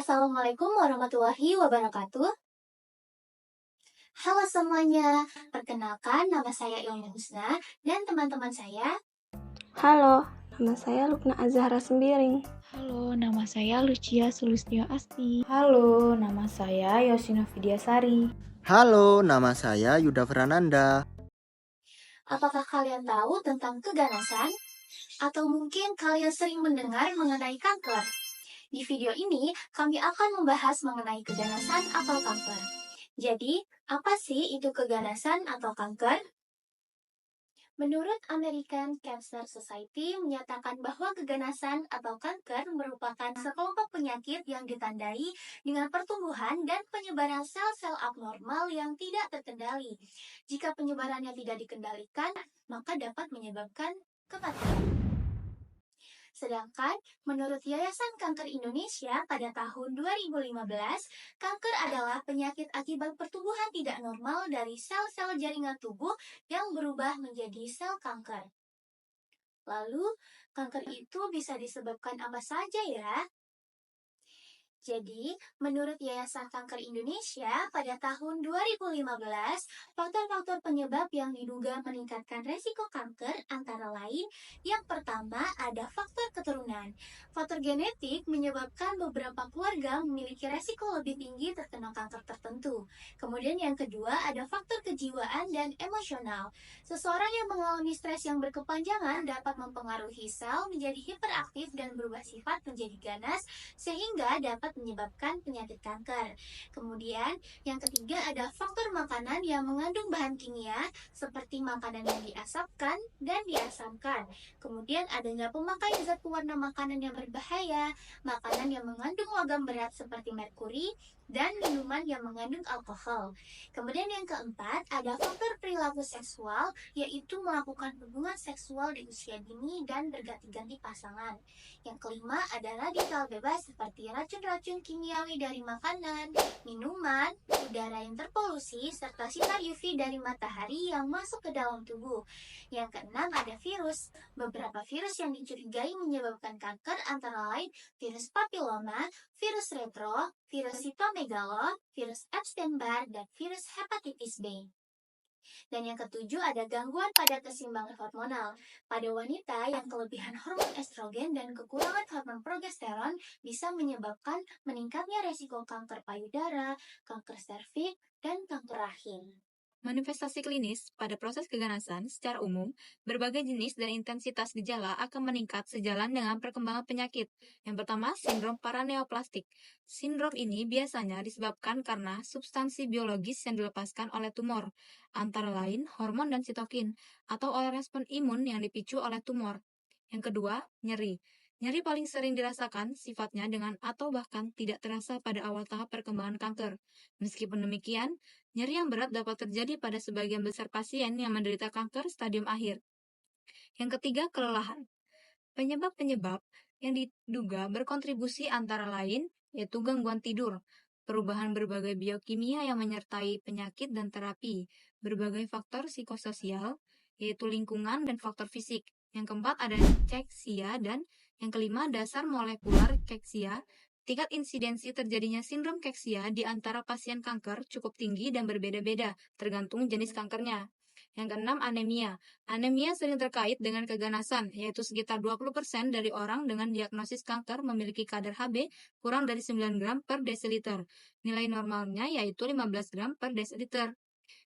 Assalamualaikum warahmatullahi wabarakatuh. Halo semuanya, perkenalkan nama saya Ilmi Husna dan teman-teman saya. Halo, nama saya Lukna Azahra Sembiring. Halo, nama saya Lucia Sulistyo Asti. Halo, nama saya Yosina Vidyasari. Halo, nama saya Yuda Fernanda. Apakah kalian tahu tentang keganasan? Atau mungkin kalian sering mendengar mengenai kanker? Di video ini, kami akan membahas mengenai keganasan atau kanker. Jadi, apa sih itu keganasan atau kanker? Menurut American Cancer Society menyatakan bahwa keganasan atau kanker merupakan sekelompok penyakit yang ditandai dengan pertumbuhan dan penyebaran sel-sel abnormal yang tidak terkendali. Jika penyebarannya tidak dikendalikan, maka dapat menyebabkan kematian. Sedangkan menurut Yayasan Kanker Indonesia pada tahun 2015, kanker adalah penyakit akibat pertumbuhan tidak normal dari sel-sel jaringan tubuh yang berubah menjadi sel kanker. Lalu, kanker itu bisa disebabkan apa saja ya? Jadi, menurut Yayasan Kanker Indonesia, pada tahun 2015, faktor-faktor penyebab yang diduga meningkatkan resiko kanker antara lain, yang pertama ada faktor keturunan. Faktor genetik menyebabkan beberapa keluarga memiliki resiko lebih tinggi terkena kanker tertentu. Kemudian yang kedua ada faktor kejiwaan dan emosional. Seseorang yang mengalami stres yang berkepanjangan dapat mempengaruhi sel menjadi hiperaktif dan berubah sifat menjadi ganas, sehingga dapat menyebabkan penyakit kanker. Kemudian, yang ketiga ada faktor makanan yang mengandung bahan kimia seperti makanan yang diasapkan dan diasamkan. Kemudian adanya pemakaian zat pewarna makanan yang berbahaya, makanan yang mengandung logam berat seperti merkuri, dan minuman yang mengandung alkohol. Kemudian yang keempat ada faktor perilaku seksual, yaitu melakukan hubungan seksual di usia dini dan berganti-ganti pasangan. Yang kelima adalah radikal bebas seperti racun-racun kimiawi dari makanan, minuman, udara yang terpolusi, serta sinar UV dari matahari yang masuk ke dalam tubuh. Yang keenam ada virus. Beberapa virus yang dicurigai menyebabkan kanker antara lain virus papilloma, virus retro, virus sitomegalo, virus Epstein-Barr, dan virus hepatitis B. Dan yang ketujuh ada gangguan pada keseimbangan hormonal. Pada wanita yang kelebihan hormon estrogen dan kekurangan hormon progesteron bisa menyebabkan meningkatnya resiko kanker payudara, kanker serviks, dan kanker rahim. Manifestasi klinis pada proses keganasan secara umum, berbagai jenis dan intensitas gejala akan meningkat sejalan dengan perkembangan penyakit. Yang pertama, sindrom paraneoplastik. Sindrom ini biasanya disebabkan karena substansi biologis yang dilepaskan oleh tumor, antara lain hormon dan sitokin, atau oleh respon imun yang dipicu oleh tumor. Yang kedua, nyeri. Nyeri paling sering dirasakan sifatnya dengan atau bahkan tidak terasa pada awal tahap perkembangan kanker. Meskipun demikian, nyeri yang berat dapat terjadi pada sebagian besar pasien yang menderita kanker stadium akhir. Yang ketiga, kelelahan. Penyebab-penyebab yang diduga berkontribusi antara lain yaitu gangguan tidur, perubahan berbagai biokimia yang menyertai penyakit dan terapi, berbagai faktor psikososial, yaitu lingkungan dan faktor fisik. Yang keempat ada ceksia dan yang kelima dasar molekular keksia. Tingkat insidensi terjadinya sindrom keksia di antara pasien kanker cukup tinggi dan berbeda-beda, tergantung jenis kankernya. Yang keenam, anemia. Anemia sering terkait dengan keganasan, yaitu sekitar 20% dari orang dengan diagnosis kanker memiliki kadar Hb kurang dari 9 gram per desiliter. Nilai normalnya yaitu 15 gram per desiliter.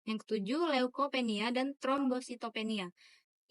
Yang ketujuh, leukopenia dan trombositopenia.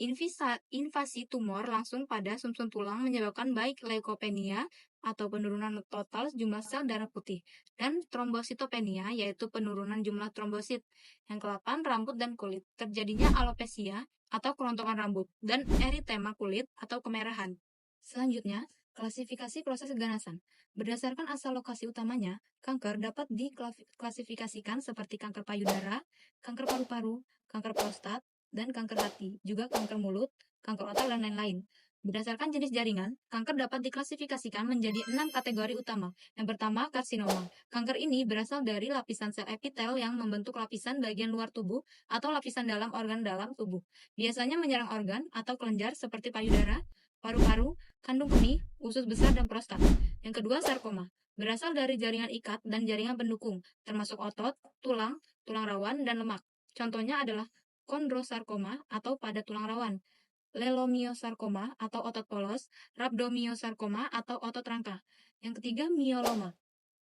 Invasi tumor langsung pada sumsum tulang menyebabkan baik leukopenia atau penurunan total jumlah sel darah putih dan trombositopenia yaitu penurunan jumlah trombosit. Yang ke-8, rambut dan kulit. Terjadinya alopecia atau kerontokan rambut dan eritema kulit atau kemerahan. Selanjutnya, klasifikasi proses keganasan. Berdasarkan asal lokasi utamanya, kanker dapat diklasifikasikan seperti kanker payudara, kanker paru-paru, kanker prostat, dan kanker hati, juga kanker mulut, kanker otak, dan lain-lain. Berdasarkan jenis jaringan, kanker dapat diklasifikasikan menjadi 6 kategori utama. Yang pertama, karsinoma. Kanker ini berasal dari lapisan sel epitel yang membentuk lapisan bagian luar tubuh atau lapisan dalam organ dalam tubuh. Biasanya menyerang organ atau kelenjar seperti payudara, paru-paru, kandung kemih, usus besar, dan prostat. Yang kedua, sarkoma. Berasal dari jaringan ikat dan jaringan pendukung, termasuk otot, tulang, tulang rawan, dan lemak. Contohnya adalah kondrosarkoma atau pada tulang rawan, lelomiosarkoma atau otot polos, rhabdomyosarkoma atau otot rangka. Yang ketiga, mieloma.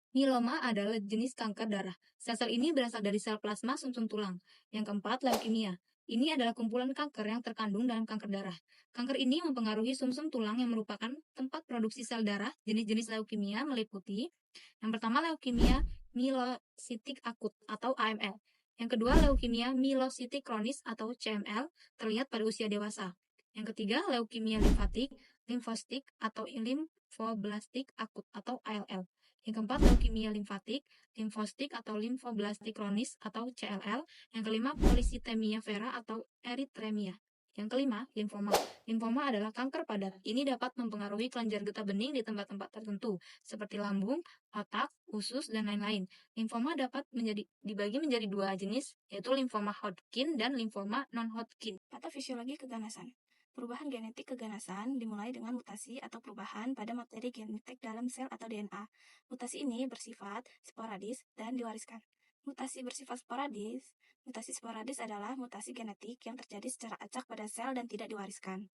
Mieloma adalah jenis kanker darah. Sel-sel ini berasal dari sel plasma sumsum tulang. Yang keempat, leukemia. Ini adalah kumpulan kanker yang terkandung dalam kanker darah. Kanker ini mempengaruhi sumsum tulang yang merupakan tempat produksi sel darah. Jenis-jenis leukemia meliputi yang pertama, leukemia mielositik akut atau AML. Yang kedua, leukemia mielositik kronis atau CML, terlihat pada usia dewasa. Yang ketiga, leukemia limfatik, limfositik atau limfoblastik akut atau ALL. Yang keempat, leukemia limfatik, limfositik atau limfoblastik kronis atau CLL. Yang kelima, polisitemia vera atau eritremia. Yang kelima, limfoma. Limfoma adalah kanker padat. Ini dapat mempengaruhi kelenjar getah bening di tempat-tempat tertentu, seperti lambung, otak, usus, dan lain-lain. Limfoma dapat dibagi menjadi dua jenis, yaitu limfoma Hodgkin dan limfoma non-Hodgkin. Patofisiologi keganasan. Perubahan genetik keganasan dimulai dengan mutasi atau perubahan pada materi genetik dalam sel atau DNA. Mutasi ini bersifat sporadis dan diwariskan. Mutasi sporadis adalah mutasi genetik yang terjadi secara acak pada sel dan tidak diwariskan.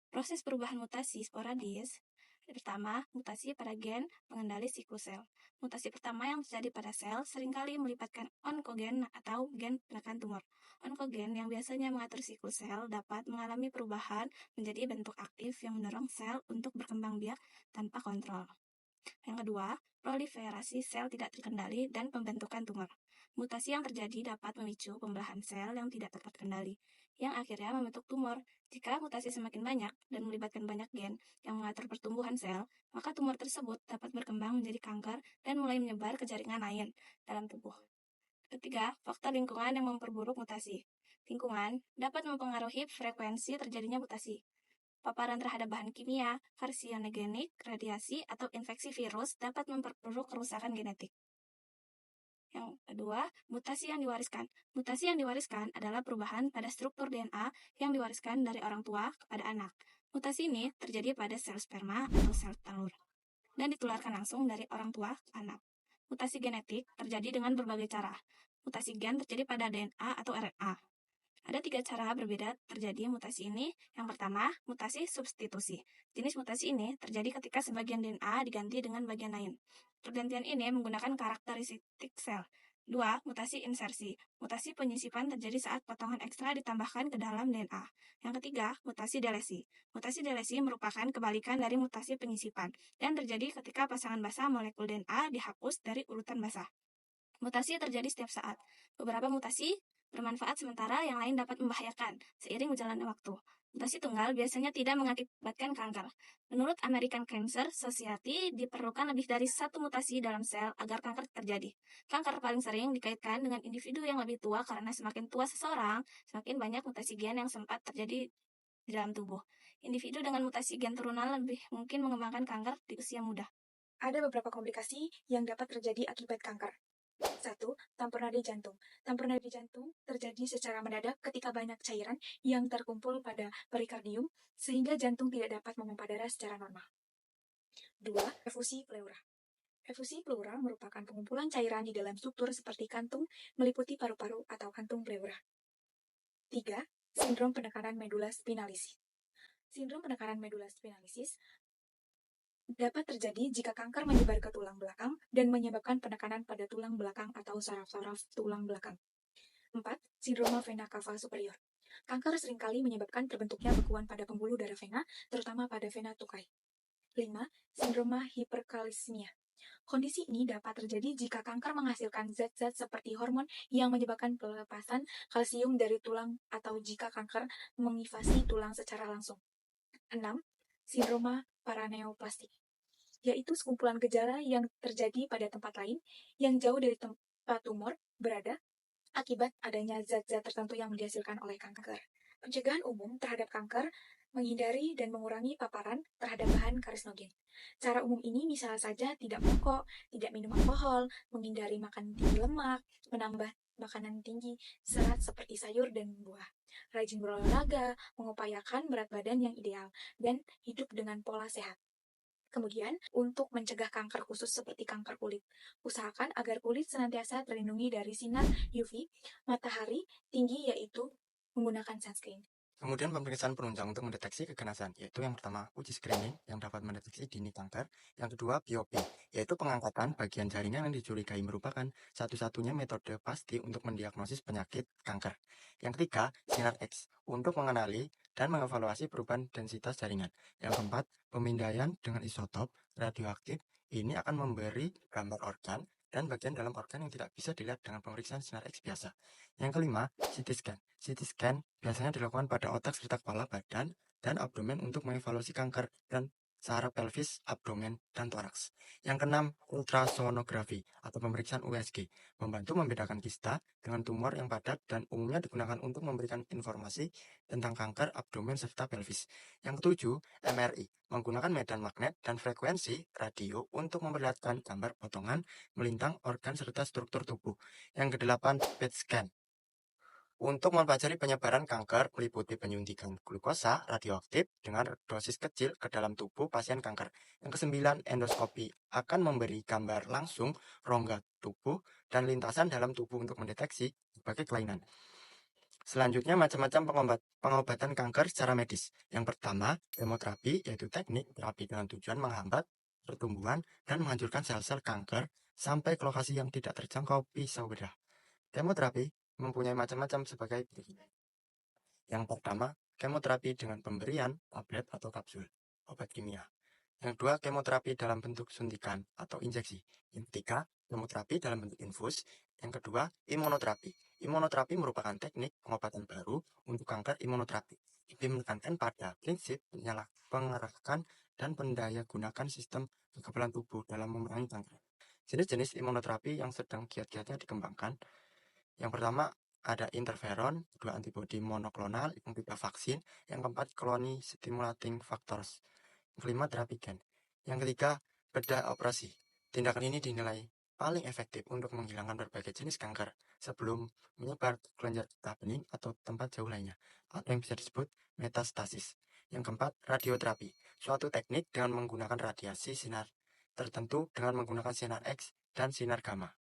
Proses perubahan mutasi sporadis. Pertama, mutasi pada gen pengendali siklus sel. Mutasi pertama yang terjadi pada sel seringkali melibatkan onkogen atau gen penekan tumor. Onkogen yang biasanya mengatur siklus sel dapat mengalami perubahan menjadi bentuk aktif yang mendorong sel untuk berkembang biak tanpa kontrol. Yang kedua, proliferasi sel tidak terkendali dan pembentukan tumor. Mutasi yang terjadi dapat memicu pembelahan sel yang tidak terkendali, yang akhirnya membentuk tumor. Jika mutasi semakin banyak dan melibatkan banyak gen yang mengatur pertumbuhan sel, maka tumor tersebut dapat berkembang menjadi kanker dan mulai menyebar ke jaringan lain dalam tubuh. Ketiga, faktor lingkungan yang memperburuk mutasi. Lingkungan dapat mempengaruhi frekuensi terjadinya mutasi. Paparan terhadap bahan kimia, karsinogenik, radiasi, atau infeksi virus dapat memperburuk kerusakan genetik. Yang kedua, mutasi yang diwariskan. Mutasi yang diwariskan adalah perubahan pada struktur DNA yang diwariskan dari orang tua kepada anak. Mutasi ini terjadi pada sel sperma atau sel telur dan ditularkan langsung dari orang tua ke anak. Mutasi genetik terjadi dengan berbagai cara. Mutasi gen terjadi pada DNA atau RNA. Ada 3 cara berbeda terjadi mutasi ini. Yang pertama, mutasi substitusi. Jenis mutasi ini terjadi ketika sebagian DNA diganti dengan bagian lain. Pergantian ini menggunakan karakteristik sel. 2. Mutasi insersi. Mutasi penyisipan terjadi saat potongan ekstra ditambahkan ke dalam DNA. Yang ketiga, mutasi delesi. Mutasi delesi merupakan kebalikan dari mutasi penyisipan dan terjadi ketika pasangan basah molekul DNA dihapus dari urutan basah. Mutasi terjadi setiap saat. Beberapa mutasi bermanfaat sementara, yang lain dapat membahayakan seiring berjalannya waktu. Mutasi tunggal biasanya tidak mengakibatkan kanker. Menurut American Cancer Society, diperlukan lebih dari satu mutasi dalam sel agar kanker terjadi. Kanker paling sering dikaitkan dengan individu yang lebih tua karena semakin tua seseorang, semakin banyak mutasi gen yang sempat terjadi di dalam tubuh. Individu dengan mutasi gen turunan lebih mungkin mengembangkan kanker di usia muda. Ada beberapa komplikasi yang dapat terjadi akibat kanker. 1. Tamponade jantung. Tamponade jantung terjadi secara mendadak ketika banyak cairan yang terkumpul pada perikardium sehingga jantung tidak dapat memompa darah secara normal. 2. Efusi pleura. Efusi pleura merupakan pengumpulan cairan di dalam struktur seperti kantung meliputi paru-paru atau kantung pleura. 3. Sindrom penekanan medula spinalis. Sindrom penekanan medula spinalis dapat terjadi jika kanker menyebar ke tulang belakang dan menyebabkan penekanan pada tulang belakang atau saraf-saraf tulang belakang. 4. Sindroma vena cava superior. Kanker seringkali menyebabkan terbentuknya bekuan pada pembuluh darah vena, terutama pada vena tukai. 5. Sindroma hiperkalsemia. Kondisi ini dapat terjadi jika kanker menghasilkan zat-zat seperti hormon yang menyebabkan pelepasan kalsium dari tulang atau jika kanker menginvasi tulang secara langsung. 6. Sindroma paraneoplastik, yaitu sekumpulan gejala yang terjadi pada tempat lain yang jauh dari tempat tumor berada akibat adanya zat-zat tertentu yang dihasilkan oleh kanker. Pencegahan umum terhadap kanker menghindari dan mengurangi paparan terhadap bahan karsinogen. Cara umum ini misalnya saja tidak merokok, tidak minum alkohol, menghindari makan tinggi lemak, menambah makanan tinggi serat seperti sayur dan buah. Rajin berolahraga, mengupayakan berat badan yang ideal, dan hidup dengan pola sehat. Kemudian, untuk mencegah kanker khusus seperti kanker kulit, usahakan agar kulit senantiasa terlindungi dari sinar UV, matahari tinggi, yaitu menggunakan sunscreen. Kemudian pemeriksaan penunjang untuk mendeteksi keganasan, yaitu yang pertama uji screening yang dapat mendeteksi dini kanker, yang kedua biopsi, yaitu pengangkatan bagian jaringan yang dicurigai merupakan satu-satunya metode pasti untuk mendiagnosis penyakit kanker. Yang ketiga, sinar X, untuk mengenali dan mengevaluasi perubahan densitas jaringan. Yang keempat, pemindaian dengan isotop radioaktif, ini akan memberi gambar organ dan bagian dalam organ yang tidak bisa dilihat dengan pemeriksaan sinar X biasa. Yang kelima, CT scan. CT scan biasanya dilakukan pada otak serta kepala, badan, dan abdomen untuk mengevaluasi kanker dan saraf pelvis, abdomen, dan toraks. Yang keenam, ultrasonografi atau pemeriksaan USG, membantu membedakan kista dengan tumor yang padat dan umumnya digunakan untuk memberikan informasi tentang kanker abdomen serta pelvis. Yang ketujuh, MRI, menggunakan medan magnet dan frekuensi radio untuk memperlihatkan gambar potongan melintang organ serta struktur tubuh. Yang kedelapan, PET scan, untuk mempelajari penyebaran kanker meliputi penyuntikan glukosa radioaktif dengan dosis kecil ke dalam tubuh pasien kanker. Yang kesembilan, endoskopi akan memberi gambar langsung rongga tubuh dan lintasan dalam tubuh untuk mendeteksi berbagai kelainan. Selanjutnya, macam-macam pengobatan kanker secara medis. Yang pertama, kemoterapi, yaitu teknik terapi dengan tujuan menghambat pertumbuhan dan menghancurkan sel-sel kanker sampai ke lokasi yang tidak terjangkau pisau bedah. Kemoterapi mempunyai macam-macam sebagai berikut. Yang pertama, kemoterapi dengan pemberian tablet atau kapsul, obat kimia. Yang kedua, kemoterapi dalam bentuk suntikan atau injeksi. Yang ketiga, kemoterapi dalam bentuk infus. Yang kedua, imunoterapi. Imunoterapi merupakan teknik pengobatan baru untuk kanker imunoterapi. Lebih menekankan pada prinsip pengarahan dan pendayagunaan sistem kekebalan tubuh dalam memerangi kanker. Jenis-jenis imunoterapi yang sedang giat-giatnya dikembangkan. Yang pertama, ada interferon, kedua antibodi monoklonal, yang ketiga vaksin, yang keempat colony stimulating factors, yang kelima terapi gen, yang ketiga bedah operasi. Tindakan ini dinilai paling efektif untuk menghilangkan berbagai jenis kanker sebelum menyebar ke kelenjar getah bening atau tempat jauh lainnya, atau yang bisa disebut metastasis. Yang keempat, radioterapi, suatu teknik dengan menggunakan radiasi sinar tertentu dengan menggunakan sinar X dan sinar gamma.